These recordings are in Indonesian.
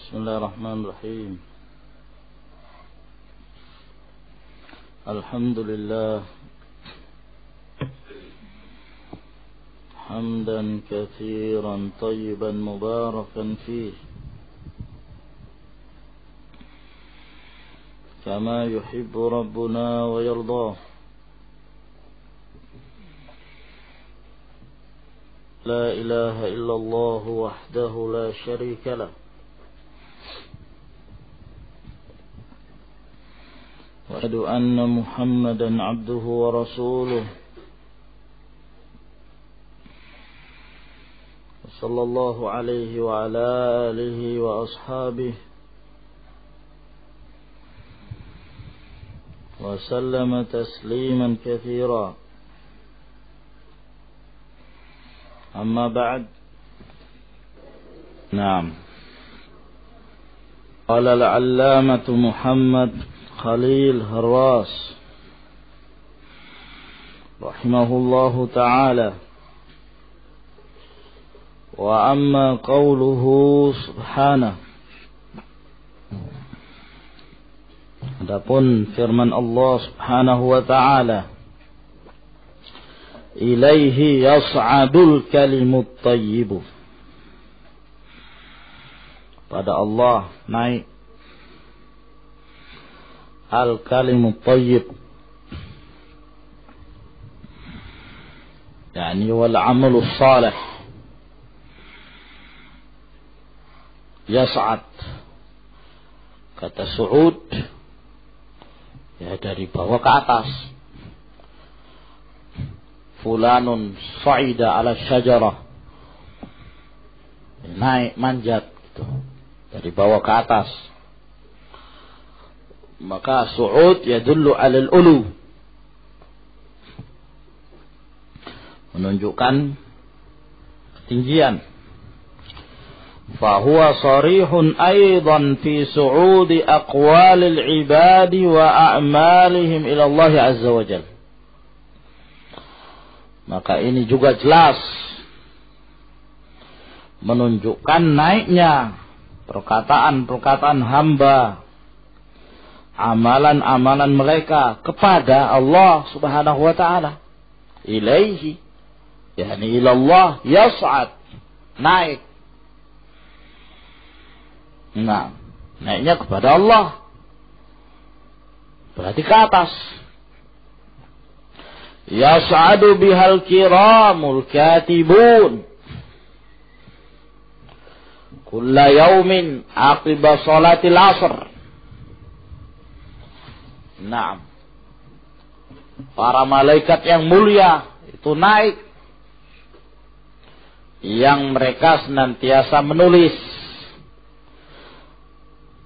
Bismillahirrahmanirrahim. Alhamdulillah hamdan katsiran tayyiban mubarakan fih kama yuhibbu rabbuna wa yardah. La ilaha illallah wahdahu la syarika lah wa asyhadu anna Muhammadan abduhu wa rasuluh sallallahu alaihi wa ala alihi wa ashabihi wa sallama tasliman katsira. Amma ba'd. Naam. Qala al-'allamatu Muhammad Khalil Harras rahimahullahu ta'ala, wa amma qawluhu subhanahu, adapun firman Allah subhanahu wa ta'ala, ilaihi yas'adul kalimut tayyibu, pada Allah naik al-kalimut tayyib, yani wal amalus salih, yas'ad, kata su'ud ya dari bawah ke atas. Fulanun sa'ida ala syajarah, naik manjat gitu, dari bawah ke atas. Maka su'ud yadullu alal ulu, menunjukkan ketinggian. Fahuwa sarihun aidan fi su'udi aqwalil ibadi wa a'malihim ila Allah azza wa jalla. Maka ini juga jelas menunjukkan naiknya perkataan-perkataan hamba, amalan-amalan mereka kepada Allah subhanahu wa ta'ala. Ilaihi, yani ilallah, yas'ad, naik. Nah, naiknya kepada Allah, berarti ke atas. Yas'adu bihal kiramul katibun kulla yaumin aqiba salatil asr. Naam, para malaikat yang mulia itu naik, yang mereka senantiasa menulis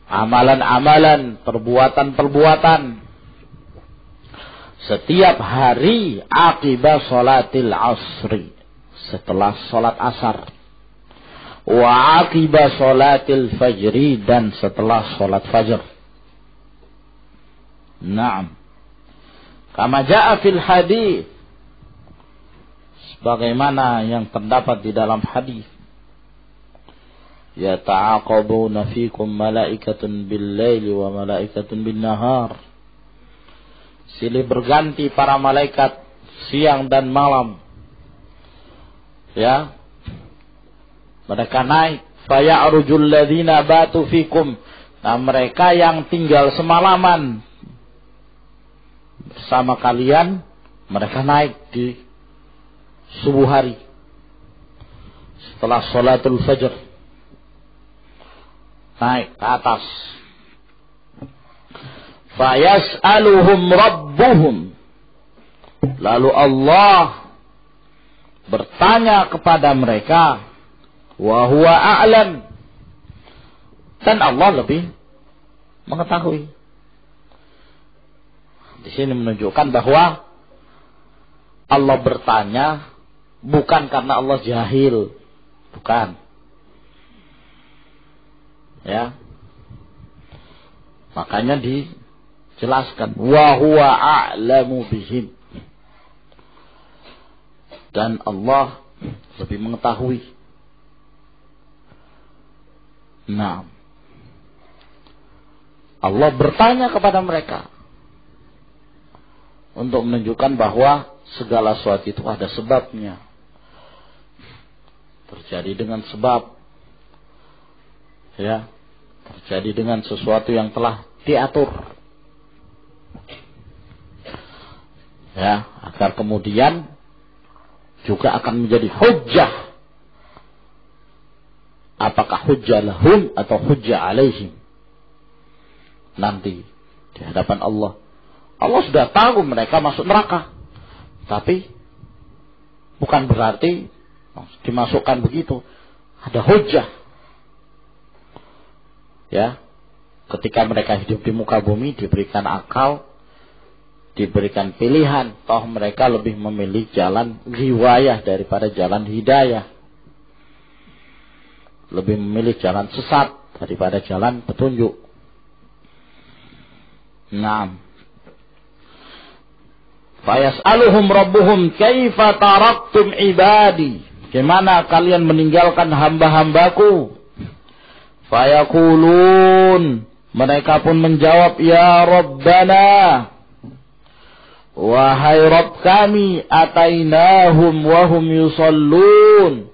amalan-amalan, perbuatan-perbuatan setiap hari akibat salatil asri, setelah salat asar, wa akibat salatil fajri, dan setelah salat fajar. Naam, kama jaa fil hadis, sebagaimana yang terdapat di dalam hadis, yata'aqabuna fikum malaikatun bil laili wa malaikatun bin nahar, silih berganti para malaikat siang dan malam. Ya, mereka naik. Faya'rujul ladzina batu fikum, nah mereka yang tinggal semalaman bersama kalian, mereka naik di subuh hari setelah sholatul fajr, naik ke atas. Fayas'aluhum rabbuhum, lalu Allah bertanya kepada mereka, wa huwa a'lam, dan Allah lebih mengetahui. Di sini menunjukkan bahwa Allah bertanya bukan karena Allah jahil, bukan. Ya, makanya dijelaskan wa huwa a'lamu bihim, dan Allah lebih mengetahui. Nah, Allah bertanya kepada mereka untuk menunjukkan bahwa segala sesuatu itu ada sebabnya. Terjadi dengan sebab. Ya, terjadi dengan sesuatu yang telah diatur. Ya, agar kemudian juga akan menjadi hujjah. Apakah hujjah lahum atau hujjah alaihim? Nanti di hadapan Allah. Allah sudah tahu mereka masuk neraka. Tapi bukan berarti dimasukkan begitu. Ada hujjah. Ya, ketika mereka hidup di muka bumi diberikan akal, diberikan pilihan, toh mereka lebih memilih jalan riwayah daripada jalan hidayah. Lebih memilih jalan sesat daripada jalan petunjuk. Naam. Fayas'aluhum rabbuhum kaifa taraktum ibadi. Bagaimana kalian meninggalkan hamba-hambaku? Fayaqulun, mereka pun menjawab, ya Rabbana, wahai Rabb kami, atainahum wahum yusallun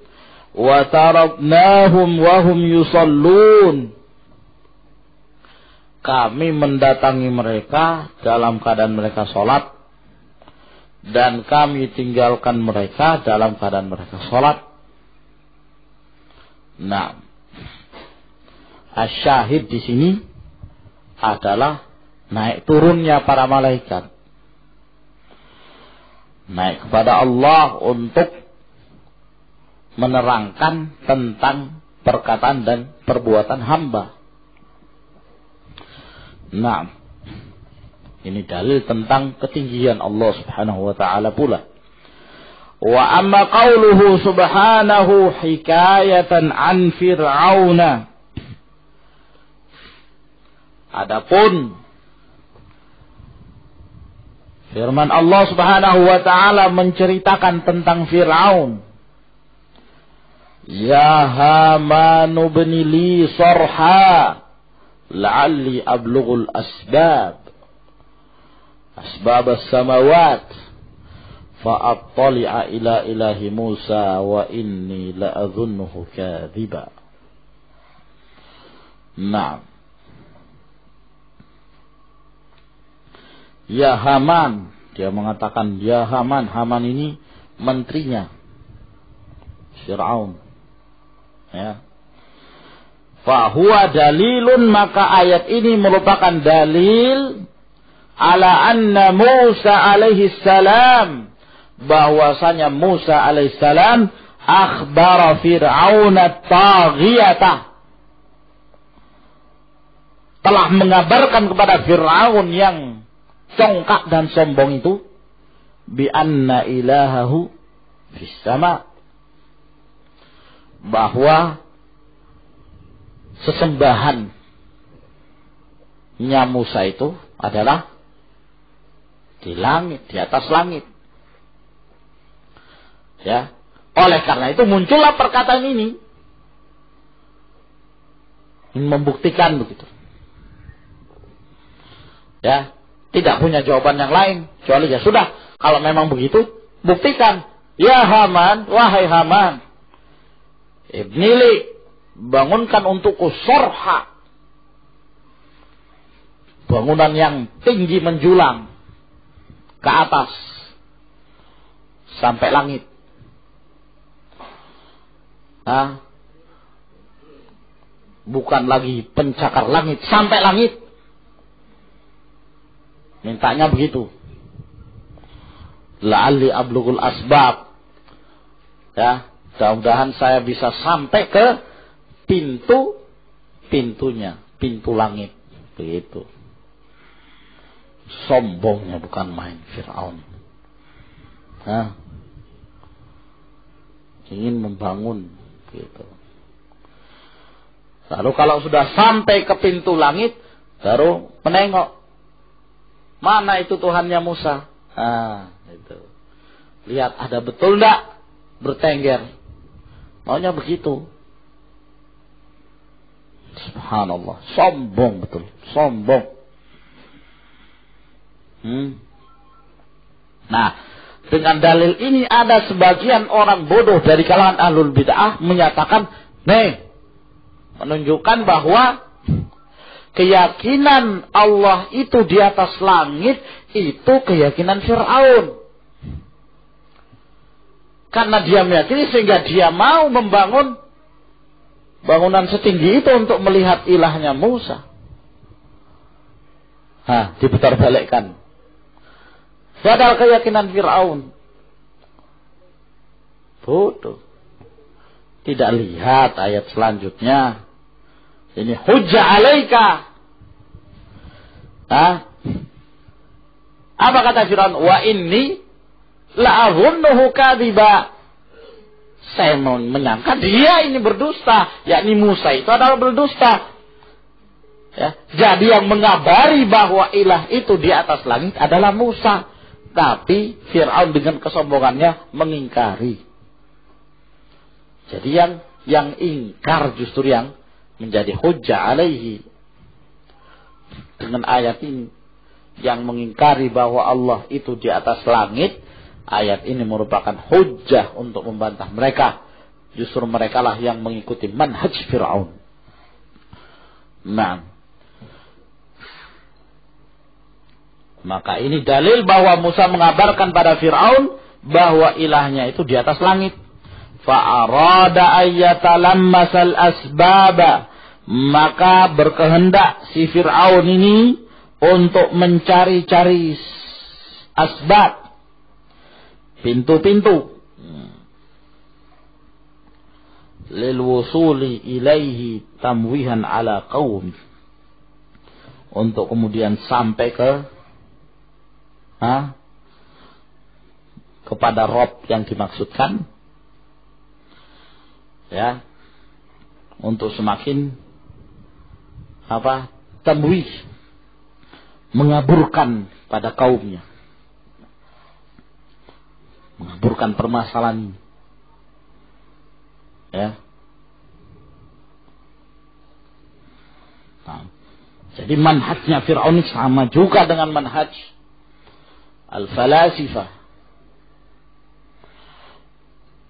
wa taraknahum wahum yusallun. Kami mendatangi mereka dalam keadaan mereka sholat, dan kami tinggalkan mereka dalam keadaan mereka sholat. Nah, asyahid di sini adalah naik turunnya para malaikat. Naik kepada Allah untuk menerangkan tentang perkataan dan perbuatan hamba. Nah, ini dalil tentang ketinggian Allah Subhanahu wa ta'ala pula. Wa amma qauluhu subhanahu hikayatan an fir'auna. Adapun firman Allah Subhanahu wa ta'ala menceritakan tentang Fir'aun. Ya Hamanu bni li sarha la'alli ablughul asbab as-samawat fa'attali'a ila ilahi Musa wa inni la'adhunnuhu kadhiba. Nah, ya Haman, dia mengatakan ya Haman. Haman ini menterinya Fir'aun. Ya. Fahuwa dalilun, maka ayat ini merupakan dalil ala anna Musa alaihi salam, bahwasanya Musa alaihi salam akhbara Fir'aun at-taghiyata, telah mengabarkan kepada Fir'aun yang congkak dan sombong itu, bi anna ilahahu fis sama, bahwa sesembahannya Musa itu adalah di langit, di atas langit. Ya, oleh karena itu muncullah perkataan ini membuktikan begitu. Ya, tidak punya jawaban yang lain kecuali ya sudah, kalau memang begitu buktikan. Ya Haman, wahai Haman, ibnili, bangunkan untukku sorha, bangunan yang tinggi menjulang ke atas sampai langit. Nah, bukan lagi pencakar langit, sampai langit. Mintanya begitu. La'alli ablughul asbab. Ya, mudah-mudahan saya bisa sampai ke pintunya, pintu langit. Begitu. Sombongnya bukan main Fir'aun. Nah, ingin membangun gitu. Lalu kalau sudah sampai ke pintu langit, baru menengok, mana itu Tuhannya Musa? Nah, itu. Lihat ada betul enggak bertengger. Maunya begitu. Subhanallah, sombong betul. sombong. Nah, dengan dalil ini ada sebagian orang bodoh dari kalangan ahlul bid'ah menyatakan, menunjukkan bahwa keyakinan Allah itu di atas langit itu keyakinan Fir'aun. Karena dia meyakini sehingga dia mau membangun bangunan setinggi itu untuk melihat ilahnya Musa. Diputarbalikkan. Padahal keyakinan Fir'aun. Bodoh. Tidak lihat ayat selanjutnya. Ini hujjah alaika. Apa kata Fir'aun? Wa inni la'azunnuhu kadhiba. Saya menyangka dia ini berdusta. Yakni Musa itu adalah berdusta. Ya. Jadi yang mengabari bahwa ilah itu di atas langit adalah Musa. Tapi Fir'aun dengan kesombongannya mengingkari. Jadi yang ingkar justru yang menjadi hujjah alaihi. Dengan ayat ini. Yang mengingkari bahwa Allah itu di atas langit. Ayat ini merupakan hujjah untuk membantah mereka. Justru mereka lah yang mengikuti manhaj Fir'aun. Maka ini dalil bahwa Musa mengabarkan pada Fir'aun bahwa ilahnya itu di atas langit. Fa'arada ayyatalammasal asbaba. Maka berkehendak si Fir'aun ini untuk mencari-cari asbab. Pintu-pintu. Lil wusuli ilaihi tamwihan ala qaum. Untuk kemudian sampai kepada Rob yang dimaksudkan, ya, untuk semakin tamwih, mengaburkan pada kaumnya, mengaburkan permasalahan ini, ya. Jadi manhajnya Fir'aun sama juga dengan manhaj al-falasifah,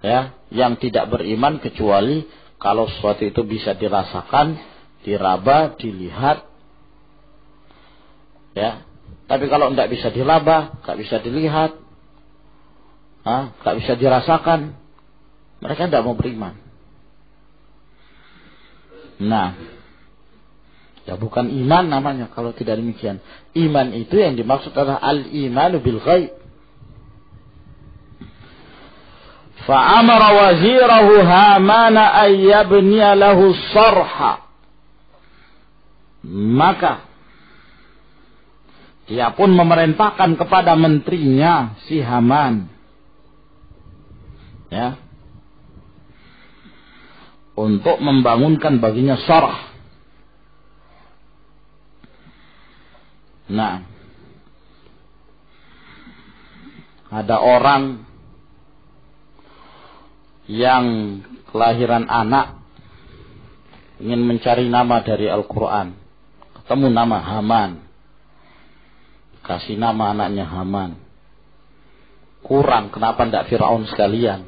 ya, yang tidak beriman kecuali kalau sesuatu itu bisa dirasakan, diraba, dilihat, ya. Tapi kalau tidak bisa diraba, tidak bisa dilihat, tidak bisa dirasakan, mereka tidak mau beriman. Ya bukan iman namanya kalau tidak demikian. Iman itu yang dimaksud adalah al-imanu bil ghaib. Fa'amara wazirahu Hamana ayyabniya lahu sarha. Maka dia pun memerintahkan kepada menterinya si Haman, ya, untuk membangunkan baginya sarh. Ada orang yang kelahiran anak ingin mencari nama dari Al-Quran, ketemu nama Haman, kasih nama anaknya Haman. Kurang, kenapa tidak Fir'aun sekalian?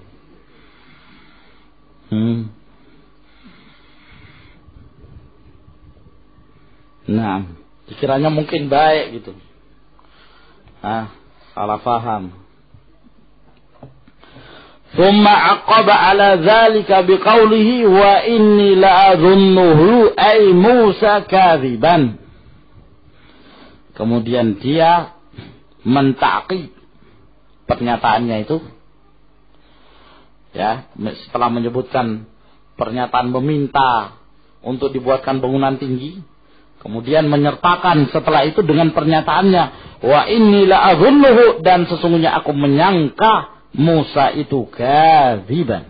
Pikirannya mungkin baik gitu. Salah faham. Thumma aqaba ala dzalika biqaulihi wa inni la'adhunnuhu ay Musa kadhiban. Kemudian dia mentakib pernyataannya itu, ya, setelah menyebutkan pernyataan meminta untuk dibuatkan bangunan tinggi, kemudian menyertakan setelah itu dengan pernyataannya, wa inni la'adhunnuhu, dan sesungguhnya aku menyangka Musa itu kadziban,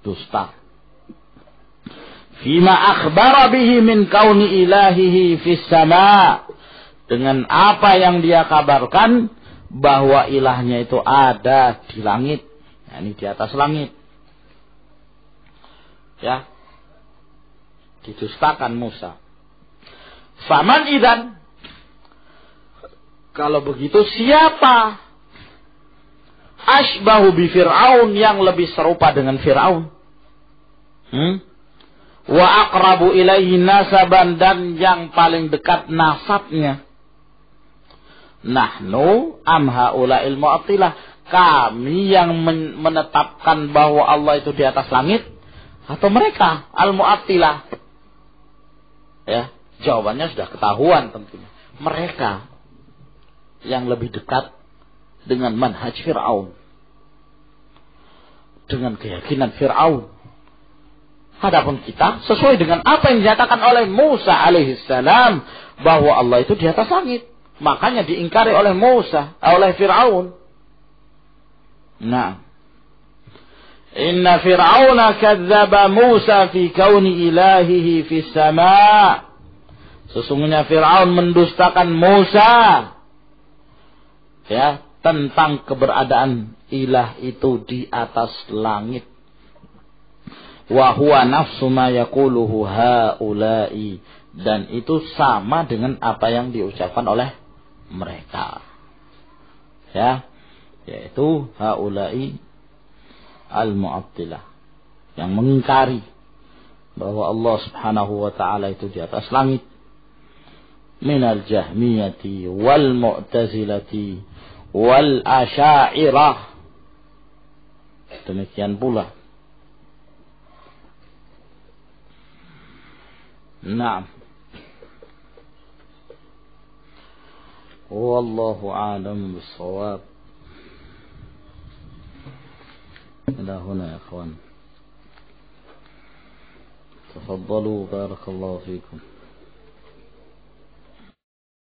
dusta. Fima akhbara bihi min kauni ilahihi fis sama, dengan apa yang dia kabarkan bahwa ilahnya itu ada di langit, yakni di atas langit. Ya, didustakan Musa. Faman idzan, kalau begitu siapa asbahu bi Fir'aun, yang lebih serupa dengan Fir'aun? Wa aqrabu ilaihi nasaban, dan yang paling dekat nasabnya. Nahnu am haula'il mu'attilah, kami yang menetapkan bahwa Allah itu di atas langit, atau mereka al-mu'attilah? Ya, jawabannya sudah ketahuan tentunya. Mereka yang lebih dekat dengan manhaj Fir'aun, dengan keyakinan Fir'aun. Adapun kita sesuai dengan apa yang dinyatakan oleh Musa alaihissalam, bahwa Allah itu di atas langit. Makanya diingkari oleh Musa, oleh Fir'aun. Nah, inna Fir'auna kadzdzaba Musa fi kauni ilahihi fis sama'. Sesungguhnya Fir'aun mendustakan Musa, ya, tentang keberadaan ilah itu di atas langit. Wa huwa nafsu ma yaquluhu haula'i, dan itu sama dengan apa yang diucapkan oleh mereka, ya, yaitu haula'i al-mu'attilah, yang mengingkari bahwa Allah Subhanahu wa ta'ala itu di atas langit, minal jahmiyati wal mu'tazilati wal asya'irah. Demikian pula. Naam. Wallahu a'lam bis-shawab. Ila huna ya ikhwan. Tafaddalu, barakallahu fikum.